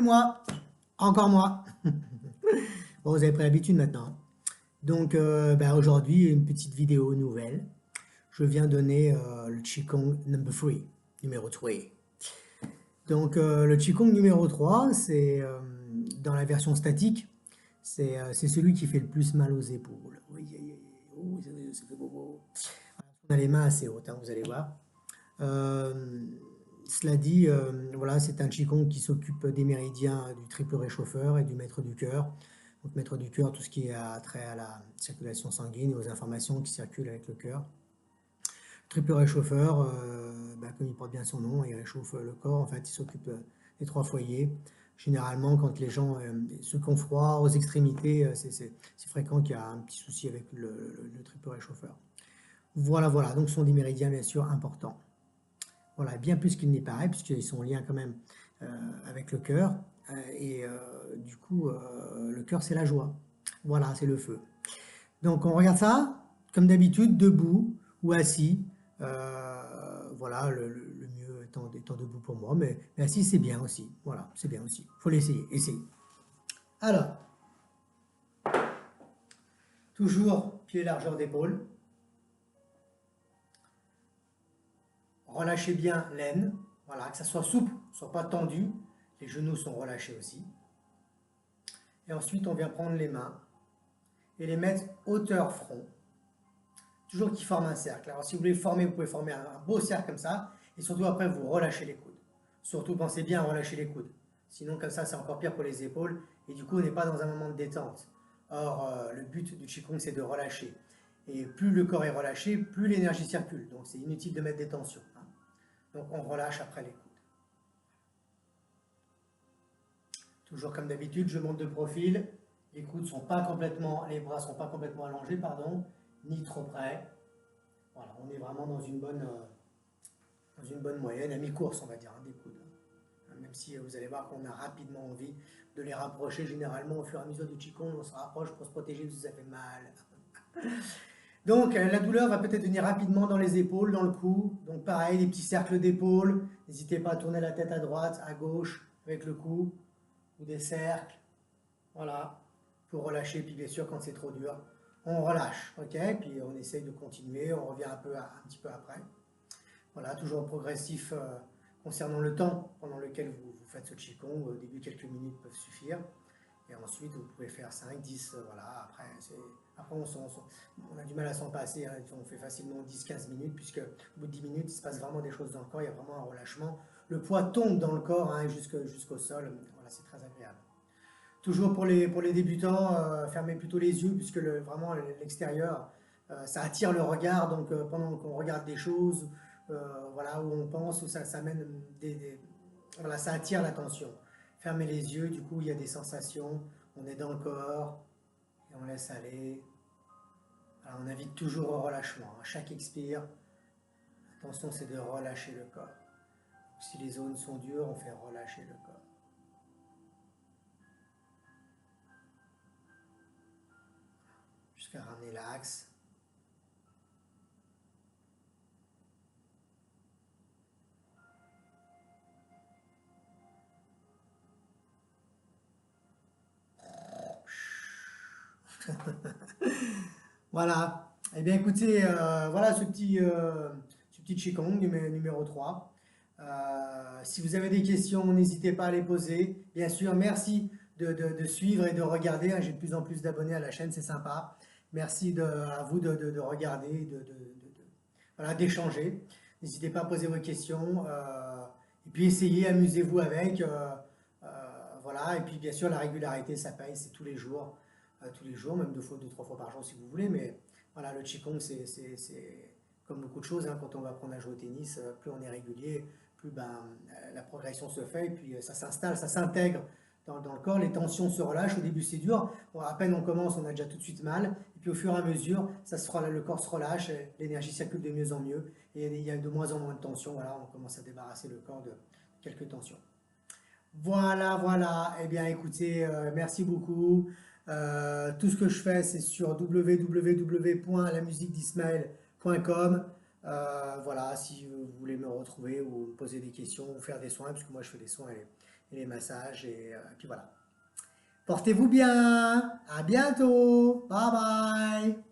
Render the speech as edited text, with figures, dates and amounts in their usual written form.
moi, encore moi. Bon, vous avez pris l'habitude maintenant. Donc, aujourd'hui, une petite vidéo nouvelle. Je viens donner le Qigong number 3, numéro 3. Donc, le Qigong numéro 3, c'est dans la version statique, c'est celui qui fait le plus mal aux épaules. Oui, oh, ça fait bobo. On a les mains assez hautes, hein, vous allez voir. Cela dit, voilà, c'est un Qigong qui s'occupe des méridiens du triple réchauffeur et du maître du cœur. Donc, maître du cœur, tout ce qui a trait à la circulation sanguine et aux informations qui circulent avec le cœur. Triple réchauffeur, comme il porte bien son nom, il réchauffe le corps. En fait, il s'occupe des trois foyers. Généralement, quand les gens se ont froid aux extrémités, c'est fréquent qu'il y a un petit souci avec le triple réchauffeur. Voilà, voilà. Donc, ce sont des méridiens, bien sûr, importants. Voilà, bien plus qu'il n'est pareil, puisqu'ils sont en lien quand même avec le cœur. Du coup, le cœur, c'est la joie. Voilà, c'est le feu. Donc, on regarde ça, comme d'habitude, debout ou assis. Voilà, le mieux étant debout pour moi, mais assis, c'est bien aussi. Voilà, c'est bien aussi. Il faut l'essayer. Essayez. Alors, toujours pied largeur d'épaule. Relâchez bien l'aine. Voilà, que ça soit souple, que ce soit pas tendu. Les genoux sont relâchés aussi. Et ensuite, on vient prendre les mains et les mettre hauteur front. Toujours qu'ils forment un cercle. Alors, si vous voulez former, vous pouvez former un beau cercle comme ça. Et surtout, après, vous relâchez les coudes. Surtout, pensez bien à relâcher les coudes. Sinon, comme ça, c'est encore pire pour les épaules. Et du coup, on n'est pas dans un moment de détente. Or, le but du Qigong, c'est de relâcher. Et plus le corps est relâché, plus l'énergie circule. Donc, c'est inutile de mettre des tensions. Hein. Donc, on relâche après les coudes. Toujours comme d'habitude, je monte de profil. Les coudes sont pas complètement, les bras sont pas complètement allongés, pardon, ni trop près. Voilà, on est vraiment dans une bonne moyenne, à mi-course, on va dire, hein, des coudes. Même si vous allez voir qu'on a rapidement envie de les rapprocher. Généralement, au fur et à mesure du Qigong, on se rapproche pour se protéger parce que ça fait mal. Donc, la douleur va peut-être venir rapidement dans les épaules, dans le cou. Donc, pareil, des petits cercles d'épaules. N'hésitez pas à tourner la tête à droite, à gauche, avec le cou, ou des cercles. Voilà, pour relâcher. Puis, bien sûr, quand c'est trop dur, on relâche. Ok, puis on essaye de continuer. On revient un petit peu après. Voilà, toujours progressif concernant le temps pendant lequel vous faites ce Qigong. Au début, quelques minutes peuvent suffire. Et ensuite, vous pouvez faire 5, 10, voilà. Après on a du mal à s'en passer. Hein. On fait facilement 10, 15 minutes, puisque au bout de 10 minutes, il se passe vraiment des choses dans le corps. Il y a vraiment un relâchement. Le poids tombe dans le corps hein, jusqu'au sol. Voilà, c'est très agréable. Toujours pour les débutants, fermez plutôt les yeux, puisque vraiment l'extérieur, ça attire le regard. Donc, pendant qu'on regarde des choses, voilà, où on pense, où ça mène voilà, ça attire l'attention. Fermez les yeux, du coup, il y a des sensations, on est dans le corps, et on laisse aller. Alors, on invite toujours au relâchement. À chaque expire, l'attention, c'est de relâcher le corps. Si les zones sont dures, on fait relâcher le corps. Jusqu'à ramener l'axe. Voilà. Eh bien, écoutez, voilà ce petit Qigong numéro 3. Si vous avez des questions, n'hésitez pas à les poser. Bien sûr, merci de suivre et de regarder. Hein. J'ai de plus en plus d'abonnés à la chaîne, c'est sympa. Merci à vous de regarder, voilà, d'échanger. N'hésitez pas à poser vos questions. Et puis essayez, amusez-vous avec. Voilà. Et puis bien sûr, la régularité, ça paye, c'est tous les jours, même 2, 3 fois par jour si vous voulez. Mais voilà, le Qigong, c'est comme beaucoup de choses. Hein. Quand on va apprendre à jouer au tennis, plus on est régulier, plus la progression se fait. Et puis ça s'installe, ça s'intègre dans le corps, les tensions se relâchent. Au début, c'est dur. Bon, à peine on commence, on a déjà tout de suite mal. Et puis au fur et à mesure, le corps se relâche, l'énergie circule de mieux en mieux. Et il y a de moins en moins de tensions. Voilà, on commence à débarrasser le corps de quelques tensions. Voilà, voilà. Eh bien, écoutez, merci beaucoup. Tout ce que je fais, c'est sur www.lamusiquedismael.com. Voilà, si vous voulez me retrouver ou me poser des questions ou faire des soins, parce que moi je fais des soins et les massages, et puis voilà. Portez-vous bien, à bientôt, bye bye.